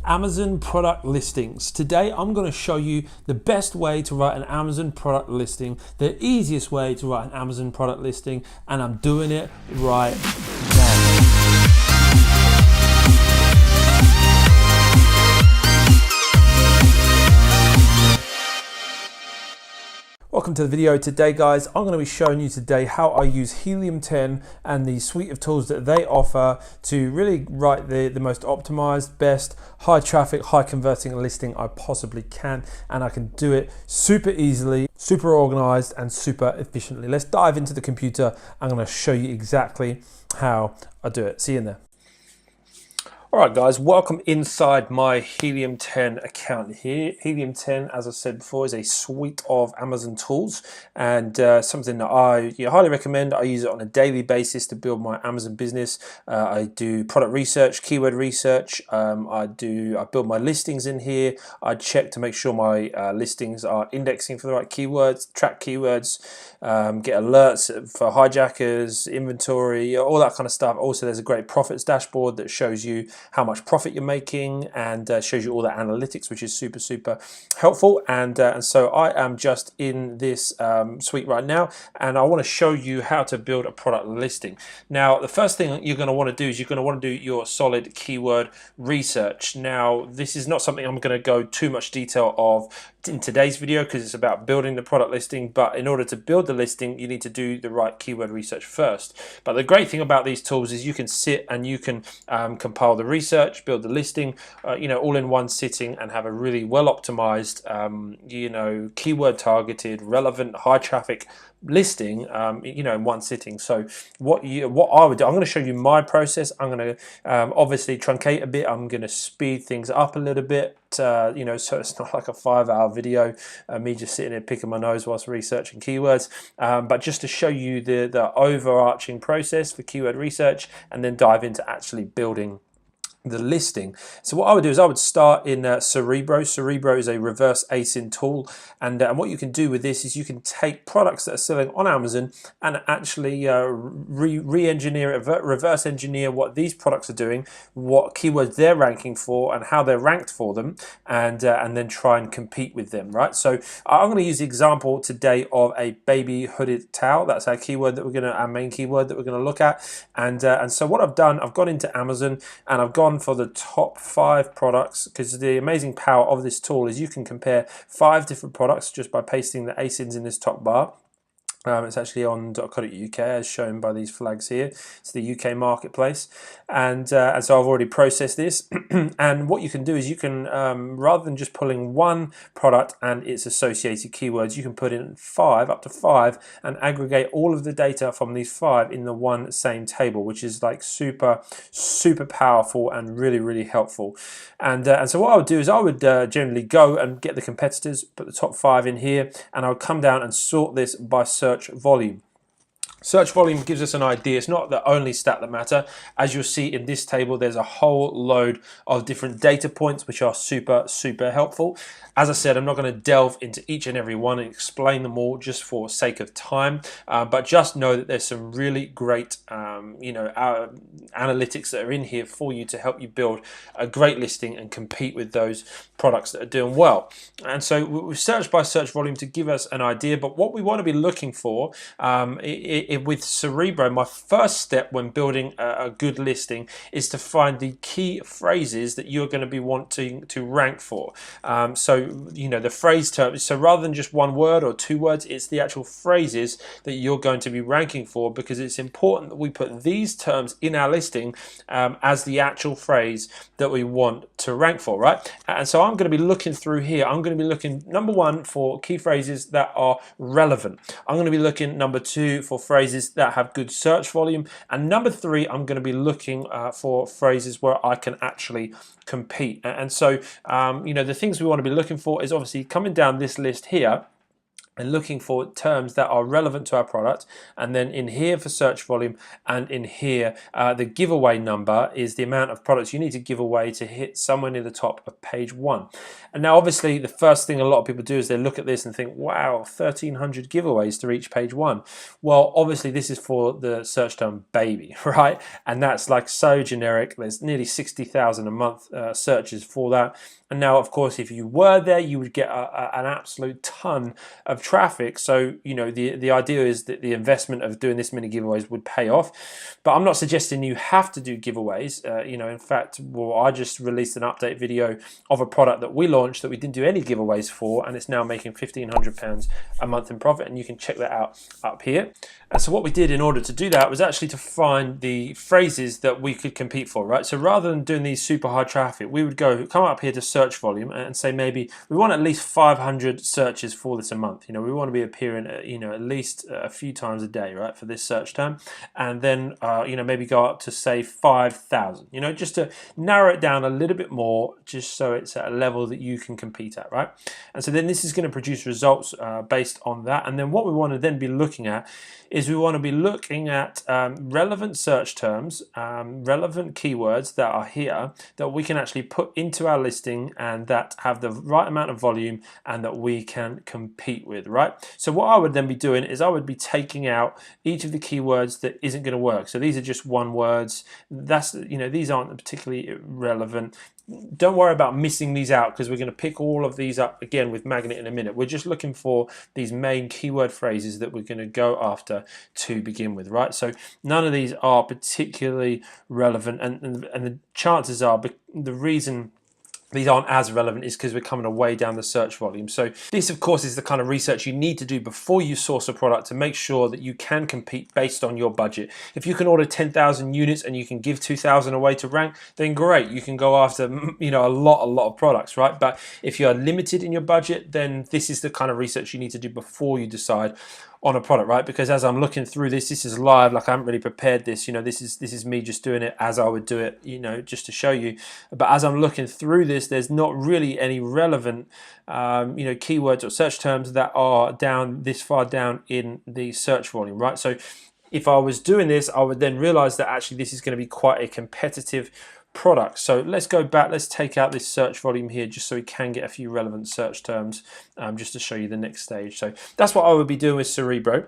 Amazon product listings. Today I'm going to show you the best way to write an Amazon product listing, the easiest way to write an Amazon product listing, and I'm doing it right now. Welcome to the video. Today guys, I'm going to be showing you today how I use Helium 10 and the suite of tools that they offer to really write the most optimized, best, high traffic, high converting listing I possibly can, and I can do it super easily, super organized and super efficiently. Let's dive into the computer. I'm going to show you exactly how I do it. See you in there. Alright guys, welcome inside my Helium 10 account here. Helium 10, as I said before, is a suite of Amazon tools and something that I highly recommend. I use it on a daily basis to build my Amazon business. I do product research, keyword research. I build my listings in here. I check to make sure my listings are indexing for the right keywords, track keywords, get alerts for hijackers, inventory, all that kind of stuff. Also, there's a great profits dashboard that shows you how much profit you're making and shows you all the analytics, which is super helpful. And so I am just in this suite right now, and I want to show you how to build a product listing. Now, the first thing you're going to want to do is you're going to want to do your solid keyword research. Now, this is not something I'm going to go too much detail of in today's video because it's about building the product listing, but in order to build the listing you need to do the right keyword research first. But the great thing about these tools is you can sit and you can compile the research, build the listing, all in one sitting, and have a really well optimized, keyword targeted, relevant, high traffic listing, in one sitting. So what I would do, I'm going to show you my process. I'm going to obviously truncate a bit. I'm going to speed things up a little bit, so it's not like a 5-hour video, me just sitting there picking my nose whilst researching keywords, but just to show you the overarching process for keyword research, and then dive into actually building the listing. So what I would do is I would start in Cerebro. Cerebro is a reverse ASIN tool, and what you can do with this is you can take products that are selling on Amazon and actually re-engineer it, reverse engineer what these products are doing, what keywords they're ranking for, and how they're ranked for them, and then try and compete with them. Right. So I'm going to use the example today of a baby hooded towel. That's our keyword that our main keyword that we're going to look at, and so what I've done, I've gone into Amazon and I've gone for the top 5 products, because the amazing power of this tool is you can compare 5 different products just by pasting the ASINs in this top bar. It's actually on .co.uk as shown by these flags here. It's the UK marketplace, and so I've already processed this. And what you can do is you can, rather than just pulling one product and its associated keywords, you can put in 5, up to 5, and aggregate all of the data from these 5 in the one same table, which is like super powerful and really helpful. And so what I would do is I would generally go and get the competitors, put the top 5 in here, and I would come down and sort this by search volume. Search volume gives us an idea. It's not the only stat that matter. As you'll see in this table, there's a whole load of different data points which are super helpful. As I said, I'm not going to delve into each and every one and explain them all just for sake of time, but just know that there's some really great analytics that are in here for you to help you build a great listing and compete with those products that are doing well. And so we've searched by search volume to give us an idea, but what we want to be looking for with Cerebro, my first step when building a good listing is to find the key phrases that you're going to be wanting to rank for. The phrase term, so rather than just one word or 2 words, it's the actual phrases that you're going to be ranking for, because it's important that we put these terms in our listing as the actual phrase that we want to rank for, right? And so I'm going to be looking through here. I'm going to be looking, number 1, for key phrases that are relevant. I'm going to be looking, number 2, for phrases that have good search volume, and number 3, I'm going to be looking for phrases where I can actually compete. And so the things we want to be looking for is obviously coming down this list here. and looking for terms that are relevant to our product, and then in here for search volume, and in here the giveaway number is the amount of products you need to give away to hit somewhere near the top of page 1. And now obviously the first thing a lot of people do is they look at this and think, wow, 1,300 giveaways to reach page 1. Well, obviously this is for the search term baby, right? And that's like so generic. There's nearly 60,000 a month searches for that. And now, of course, if you were there, you would get an absolute ton of traffic. So, you know, the idea is that the investment of doing this many giveaways would pay off. But I'm not suggesting you have to do giveaways. You know, in fact, well, I just released an update video of a product that we launched that we didn't do any giveaways for, and it's now making £1,500 a month in profit. And you can check that out up here. And so what we did in order to do that was actually to find the phrases that we could compete for, right? So rather than doing these super high traffic, we would come up here to search volume and say maybe we want at least 500 searches for this a month. You know, we want to be appearing, you know, at least a few times a day, right, for this search term. And then, you know, maybe go up to say 5,000, you know, just to narrow it down a little bit more, just so it's at a level that you can compete at, right? And so then this is going to produce results based on that. And then what we want to then be looking at is we want to be looking at relevant search terms, relevant keywords that are here that we can actually put into our listing and that have the right amount of volume and that we can compete with, right? So what I would then be doing is I would be taking out each of the keywords that isn't going to work. So these are just one words. That's, you know, these aren't particularly relevant. Don't worry about missing these out because we're going to pick all of these up again with Magnet in a minute. We're just looking for these main keyword phrases that we're going to go after to begin with, right? So none of these are particularly relevant, and the chances are the reason these aren't as relevant is because we're coming away down the search volume. So this, of course, is the kind of research you need to do before you source a product to make sure that you can compete based on your budget. If you can order 10,000 units and you can give 2,000 away to rank, then great, you can go after, you know, a lot of products, right? But if you are limited in your budget, then this is the kind of research you need to do before you decide on a product, right? Because as I'm looking through this is live, like I haven't really prepared this, you know, this is me just doing it as I would do it, you know, just to show you. But as I'm looking through this, there's not really any relevant you know, keywords or search terms that are down this far down in the search volume, right? So if I was doing this, I would then realize that actually this is going to be quite a competitive product. So let's go back, let's take out this search volume here just so we can get a few relevant search terms, just to show you the next stage. So that's what I would be doing with Cerebro.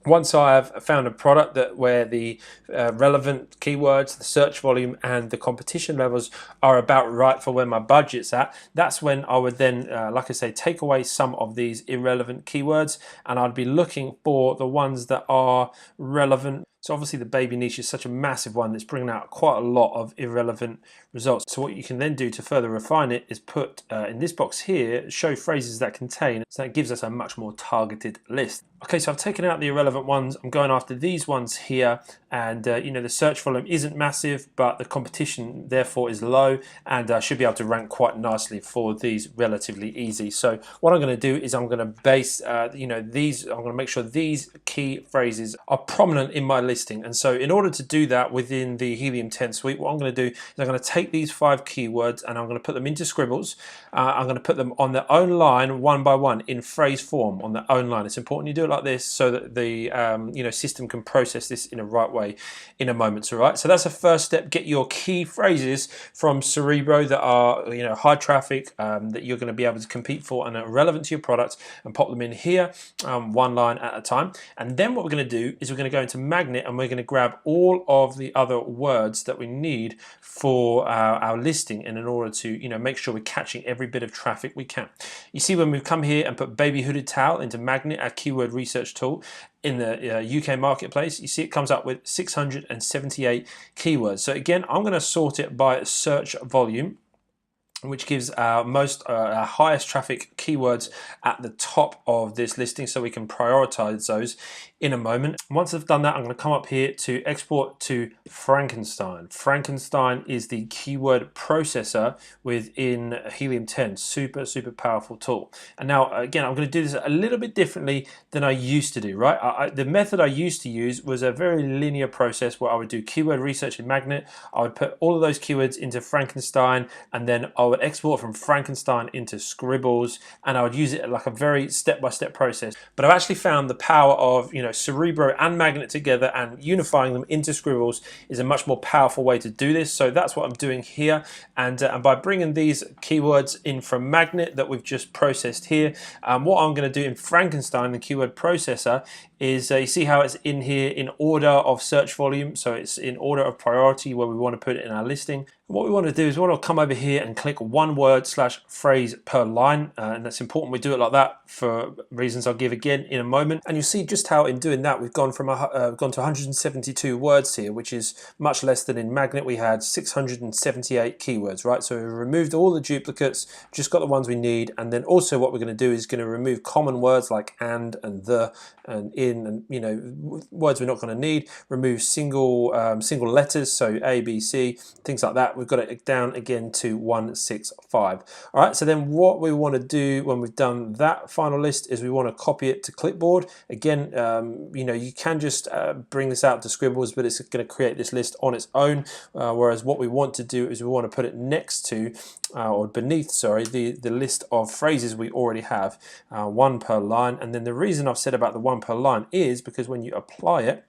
Once I have found a product that where the relevant keywords, the search volume and the competition levels are about right for where my budget's at, that's when I would then, like I say, take away some of these irrelevant keywords and I'd be looking for the ones that are relevant. So obviously the baby niche is such a massive one that's bringing out quite a lot of irrelevant results. So what you can then do to further refine it is put in this box here, show phrases that contain, so that gives us a much more targeted list. Okay, so I've taken out the irrelevant ones. I'm going after these ones here, and you know, the search volume isn't massive, but the competition therefore is low, and I should be able to rank quite nicely for these relatively easy. So what I'm going to do is I'm going to base, you know, these. I'm going to make sure these key phrases are prominent in my listing, and so in order to do that within the Helium 10 suite, what I'm going to do is I'm going to take these 5 keywords and I'm going to put them into scribbles. I'm going to put them on their own line, one by one, in phrase form on their own line. It's important you do it like this so that the you know, system can process this in a right way in a moment. All right, so that's the first step. Get your key phrases from Cerebro that are, you know, high traffic, that you're going to be able to compete for and are relevant to your product, and pop them in here, one line at a time. And then what we're going to do is we're going to go into Magnet and we're going to grab all of the other words that we need for our listing, and in order to, you know, make sure we're catching every bit of traffic we can. You see, when we come here and put baby hooded towel into Magnet, our keyword research tool in the UK marketplace, you see it comes up with 678 keywords. So again, I'm going to sort it by search volume, which gives our our highest traffic keywords at the top of this listing, so we can prioritize those in a moment. Once I've done that, I'm going to come up here to export to Frankenstein. Frankenstein is the keyword processor within Helium 10. Super powerful tool. And now again, I'm going to do this a little bit differently than I used to do, right? The method I used to use was a very linear process where I would do keyword research in Magnet. I would put all of those keywords into Frankenstein, and then I would export from Frankenstein into Scribbles, and I would use it like a very step-by-step process. But I've actually found the power of, you know, Cerebro and Magnet together and unifying them into Scribbles is a much more powerful way to do this. So that's what I'm doing here, and by bringing these keywords in from Magnet that we've just processed here, what I'm going to do in Frankenstein, the keyword processor, is you see how it's in here in order of search volume, so it's in order of priority where we want to put it in our listing. What we want to do is we want to come over here and click one word / phrase per line, and that's important we do it like that for reasons I'll give again in a moment. And you see just how in doing that we've gone from gone to 172 words here, which is much less than in Magnet. We had 678 keywords, right? So we removed all the duplicates, just got the ones we need, and then also what we're going to do is going to remove common words like and the and in, and you know, words we're not going to need. Remove single letters, so A, B, C, things like that. We've got it down again to 165. All right, so then what we want to do when we've done that final list is we want to copy it to clipboard. Again, you know, you can just bring this out to Scribbles, but it's going to create this list on its own. Whereas what we want to do is we want to put it next to or beneath, sorry, the list of phrases we already have, one per line. And then the reason I've said about the one per line is because when you apply it,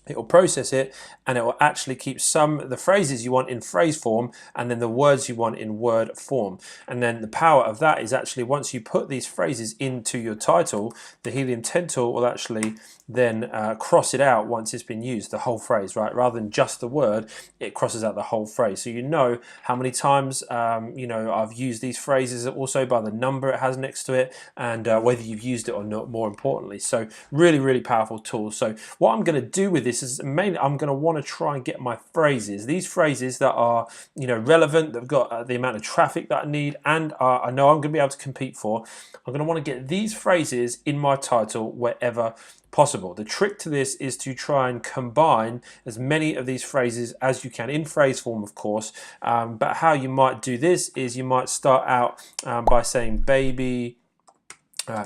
it will process it and it will actually keep the phrases you want in phrase form and then the words you want in word form. And then the power of that is actually once you put these phrases into your title, the Helium 10 tool will actually then cross it out once it's been used, the whole phrase, right? Rather than just the word, it crosses out the whole phrase. So you know how many times you know, I've used these phrases, also by the number it has next to it, and whether you've used it or not, more importantly. So really, really powerful tool. So what I'm going to do with this is mainly I'm going to want to try and get my phrases, these phrases that are, you know, relevant, that've got the amount of traffic that I need, and I know I'm going to be able to compete for. I'm going to want to get these phrases in my title wherever possible. The trick to this is to try and combine as many of these phrases as you can in phrase form, of course. But how you might do this is you might start out by saying baby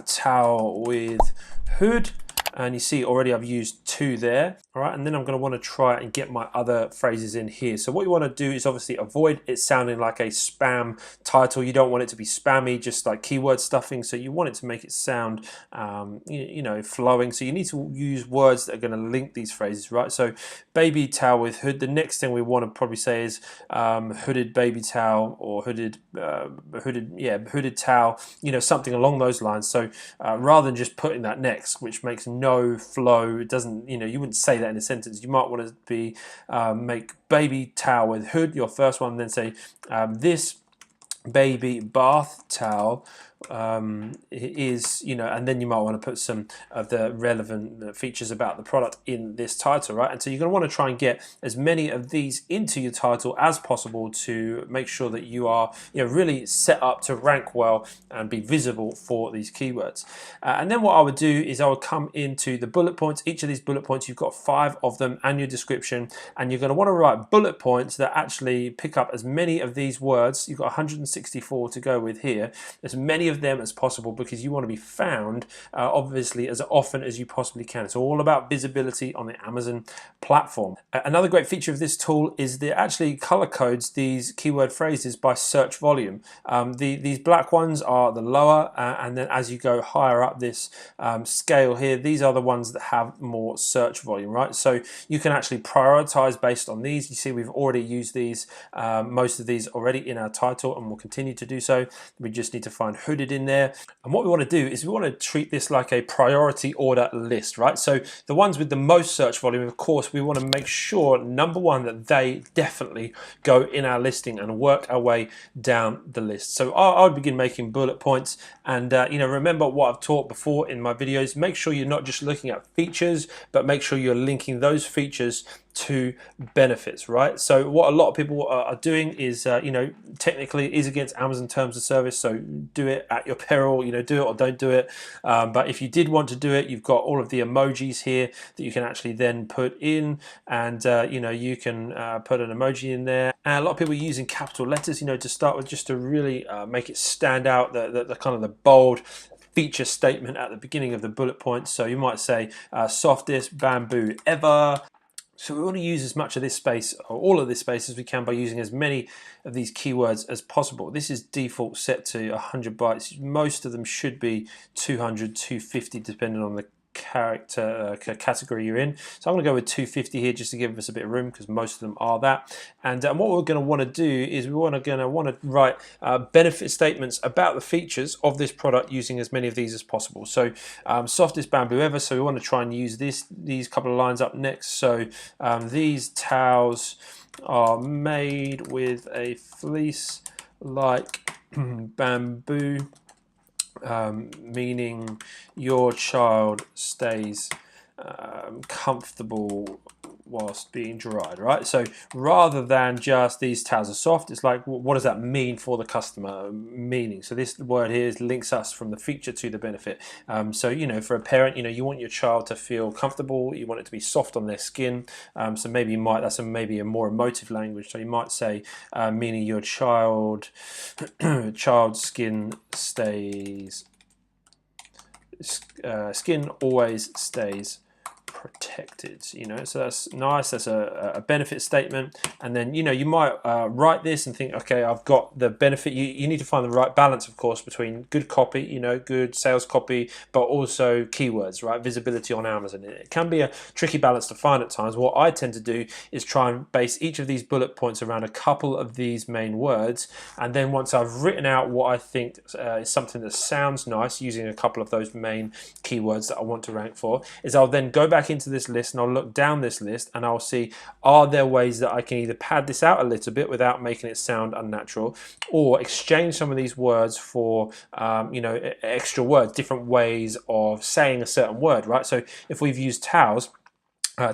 towel with hood. And you see already I've used 2 there. All right, and then I'm going to want to try and get my other phrases in here. So what you want to do is obviously avoid it sounding like a spam title. You don't want it to be spammy, just like keyword stuffing. So you want it to make it sound, you know, flowing. So you need to use words that are going to link these phrases, right? So baby towel with hood. The next thing we want to probably say is hooded baby towel, or hooded towel. You know, something along those lines. So rather than just putting that next, which makes no flow, it doesn't, you know, you wouldn't say that in a sentence. You might want to be make baby towel with hood your first one, and then say this baby bath towel is, you know, and then you might want to put some of the relevant features about the product in this title, right? And so you're going to want to try and get as many of these into your title as possible to make sure that you are, you know, really set up to rank well and be visible for these keywords. And then what I would do is I would come into the bullet points. Each of these bullet points, you've got 5 of them, and your description, and you're going to want to write bullet points that actually pick up as many of these words. You've got 164 to go with here, as many of them as possible, because you want to be found obviously as often as you possibly can. It's all about visibility on the Amazon platform. Another great feature of this tool is that it actually color codes these keyword phrases by search volume. These black ones are the lower, and then as you go higher up this scale here, these are the ones that have more search volume, right? So you can actually prioritize based on these. You see we've already used these, most of these already in our title, and we'll continue to do so. We just need to find hooded in there. And what we want to do is we want to treat this like a priority order list, right? So the ones with the most search volume, of course, we want to make sure, number one, that they definitely go in our listing and work our way down the list. So I'll begin making bullet points, and you know, remember what I've taught before in my videos. Make sure you're not just looking at features, but make sure you're linking those features to benefits, right? So what a lot of people are doing is, you know, technically it is against Amazon terms of service, so do it at your peril, you know, do it or don't do it. But if you did want to do it, you've got all of the emojis here that you can actually then put in, and you know, you can put an emoji in there. And a lot of people are using capital letters, you know, to start with, just to really make it stand out, the kind of the bold feature statement at the beginning of the bullet point. So you might say softest bamboo ever. So we want to use as much of this space, or all of this space, as we can by using as many of these keywords as possible. This is default set to 100 bytes. Most of them should be 200, 250, depending on the character category you're in. So I'm going to go with 250 here just to give us a bit of room, because most of them are that. And what we're going to want to do is we want to write benefit statements about the features of this product using as many of these as possible. So softest bamboo ever, so we want to try and use these couple of lines up next. So these towels are made with a fleece like bamboo, meaning your child stays comfortable whilst being dried, right? So rather than just these towels are soft, it's like, what does that mean for the customer? Meaning. So this word here links us from the feature to the benefit. So, you know, for a parent, you know, you want your child to feel comfortable, you want it to be soft on their skin. So maybe that's maybe a more emotive language. So you might say, meaning your child's skin stays, skin always stays protected, you know, so that's nice. That's a benefit statement. And then, you know, you might write this and think, okay, I've got the benefit. You need to find the right balance, of course, between good copy, you know, good sales copy, but also keywords, right? Visibility on Amazon. It can be a tricky balance to find at times. What I tend to do is try and base each of these bullet points around a couple of these main words, and then once I've written out what I think is something that sounds nice using a couple of those main keywords that I want to rank for, is I'll then go back into this list and I'll look down this list and I'll see, are there ways that I can either pad this out a little bit without making it sound unnatural, or exchange some of these words for you know, extra words, different ways of saying a certain word, right? So if we've used towels,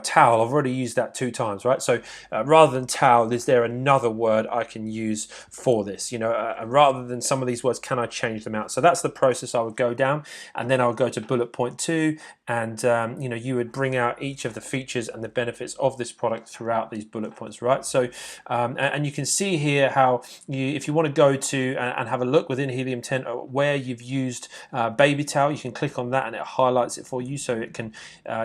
towel, I've already used that 2 times, right? So rather than towel, is there another word I can use for this? You know, rather than some of these words, can I change them out? So that's the process I would go down, and then I'll go to bullet point 2, and you know, you would bring out each of the features and the benefits of this product throughout these bullet points, right? So and you can see here how if you want to go to and have a look within Helium 10 where you've used baby towel, you can click on that and it highlights it for you, so it can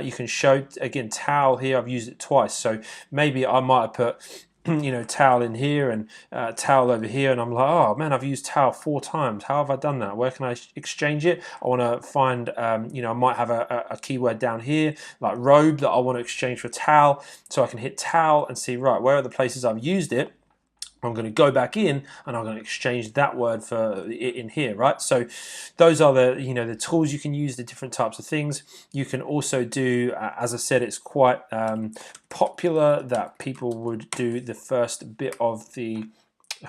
you can show again towel here. I've used it twice, so maybe I might have put you know, towel in here and towel over here, and I'm like, oh man, I've used towel 4 times. How have I done that? Where can I exchange it? I want to find you know, I might have a keyword down here like robe that I want to exchange for towel, so I can hit towel and see, right, where are the places I've used it. I'm going to go back in and I'm going to exchange that word for in here, right? So those are the, you know, the tools you can use, the different types of things. You can also do, as I said, it's quite popular that people would do the first bit of the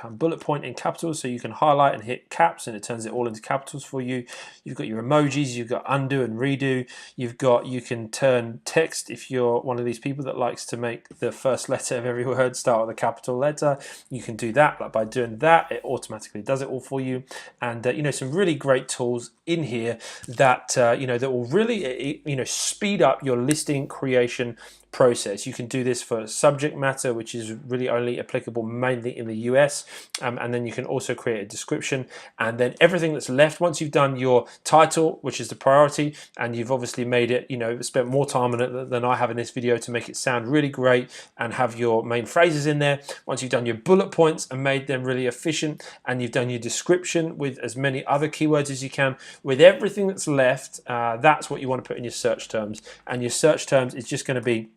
bullet point in capitals, so you can highlight and hit caps and it turns it all into capitals for you. You've got your emojis, you've got undo and redo, you can turn text if you're one of these people that likes to make the first letter of every word start with a capital letter. You can do that, like by doing that it automatically does it all for you. And you know, some really great tools in here that you know, that will really you know, speed up your listing creation process. You can do this for subject matter, which is really only applicable mainly in the US, and then you can also create a description, and then everything that's left once you've done your title, which is the priority, and you've obviously made it, you know, spent more time on it than I have in this video to make it sound really great and have your main phrases in there. Once you've done your bullet points and made them really efficient, and you've done your description with as many other keywords as you can, with everything that's left, that's what you want to put in your search terms. And your search terms is just going to be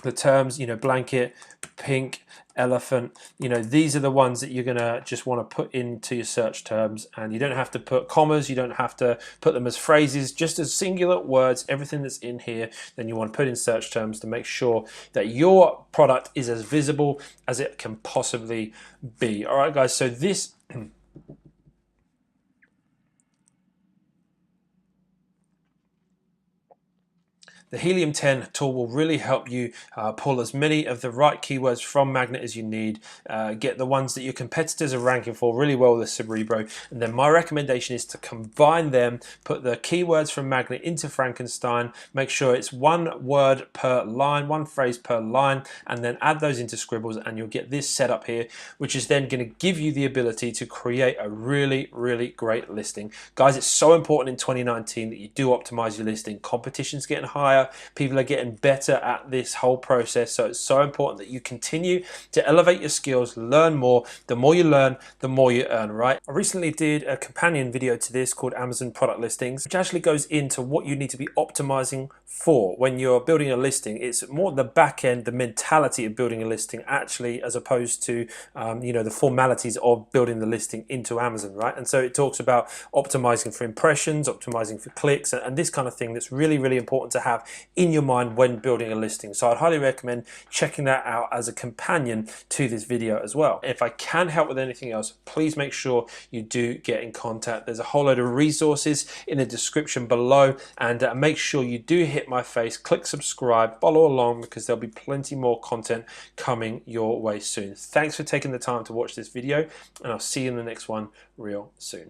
the terms, you know, blanket, pink, elephant, you know, these are the ones that you're gonna just want to put into your search terms, and you don't have to put commas, you don't have to put them as phrases, just as singular words. Everything that's in here then you want to put in search terms to make sure that your product is as visible as it can possibly be. All right guys, so this the Helium 10 tool will really help you pull as many of the right keywords from Magnet as you need, get the ones that your competitors are ranking for really well with Cerebro, and then my recommendation is to combine them, put the keywords from Magnet into Frankenstein, make sure it's 1 word per line, 1 phrase per line, and then add those into Scribbles, and you'll get this setup here, which is then going to give you the ability to create a really, really great listing. Guys, it's so important in 2019 that you do optimize your listing. Competition's getting higher, higher, people are getting better at this whole process. So it's so important that you continue to elevate your skills, learn more. The more you learn, the more you earn, right? I recently did a companion video to this called Amazon Product Listings, which actually goes into what you need to be optimizing for when you're building a listing. It's more the back end, the mentality of building a listing actually, as opposed to the formalities of building the listing into Amazon, right? And so it talks about optimizing for impressions, optimizing for clicks, and this kind of thing that's really, really important to have in your mind when building a listing. So I'd highly recommend checking that out as a companion to this video as well. If I can help with anything else, please make sure you do get in contact. There's a whole load of resources in the description below, and make sure you do hit my face, click subscribe, follow along, because there'll be plenty more content coming your way soon. Thanks for taking the time to watch this video, and I'll see you in the next one real soon.